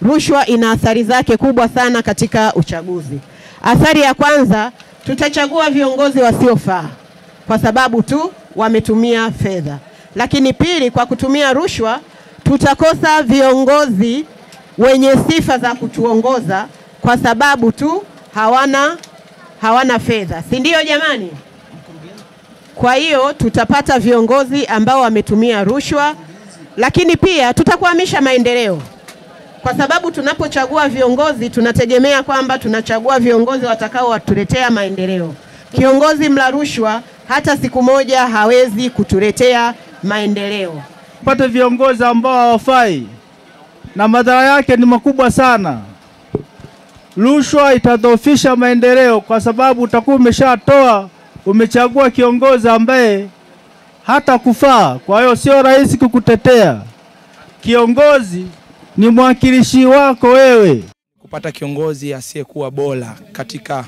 rushwa ina athari zake kubwa sana katika uchaguzi. Athari ya kwanza, tutachagua viongozi wasiofaa kwa sababu tu wametumia fedha. Lakini pili, kwa kutumia rushwa tutakosa viongozi wenye sifa za kutuongoza kwa sababu tu hawana fedha. Si ndio jamani? Kwa hiyo tutapata viongozi ambao wametumia rushwa, lakini pia tutakwamisha maendeleo. Kwa sababu tunapochagua viongozi tunategemea kwamba tunachagua viongozi watakao watuletea maendeleo. Kiongozi mla rushwa hata siku moja hawezi kutuletea maendeleo. Pate viongozi ambao hawafai na madhara yake ni makubwa sana. Rushwa itadhoofisha maendeleo kwa sababu utakuwa umechagua kiongozi ambaye hata kufaa. Kwa hiyo sio rahisi kukutetea. Kiongozi ni mwakilishi wako wewe. Kupata kiongozi asiyekuwa bora katika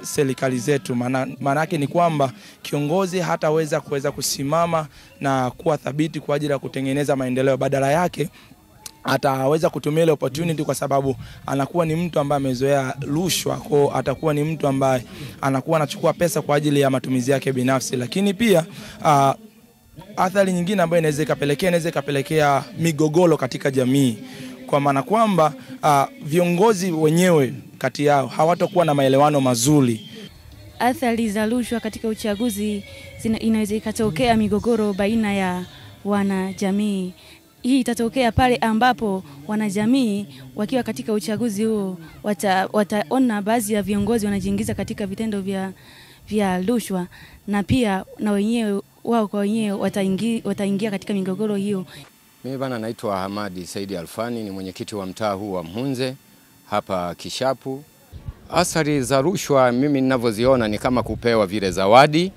serikali zetu, maana yake ni kwamba kiongozi hataweza kusimama na kuwa thabiti kwa ajili ya kutengeneza maendeleo. Badala yake ataweza kutumia ile opportunity kwa sababu anakuwa ni mtu ambaye amezoea rushwa, kwa atakuwa ni mtu ambaye anakuwa anachukua pesa kwa ajili ya matumizi yake binafsi. Lakini pia athari nyingine ambayo inaweza ikapelekea migogoro katika jamii, kwa maana kwamba viongozi wenyewe kati yao hawatakuwa na maelewano mazuri. Athari za rushwa katika uchaguzi inaweza ikatokea migogoro baina ya wanajamii. Hii itatokea pale ambapo wanajamii wakiwa katika uchaguzi huo wataona baadhi ya viongozi wanajiingiza katika vitendo vya rushwa, na pia na wenyewe wao kwa wenyewe wataingia katika migogoro hiyo. Mimi bana naitwa Hamadi Saidi Alfani, ni mwenyekiti wa mtaa huu wa Mhunze hapa Kishapu. Athari za rushwa mimi ninavyoziona ni kama kupewa vile zawadi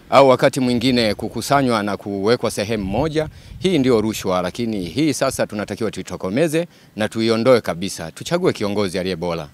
au wakati mwingine kukusanywa na kuwekwa sehemu moja. Hii ndio rushwa, lakini hii sasa tunatakiwa tuitokomeze na tuiondoe kabisa. Tuchague kiongozi aliye bora.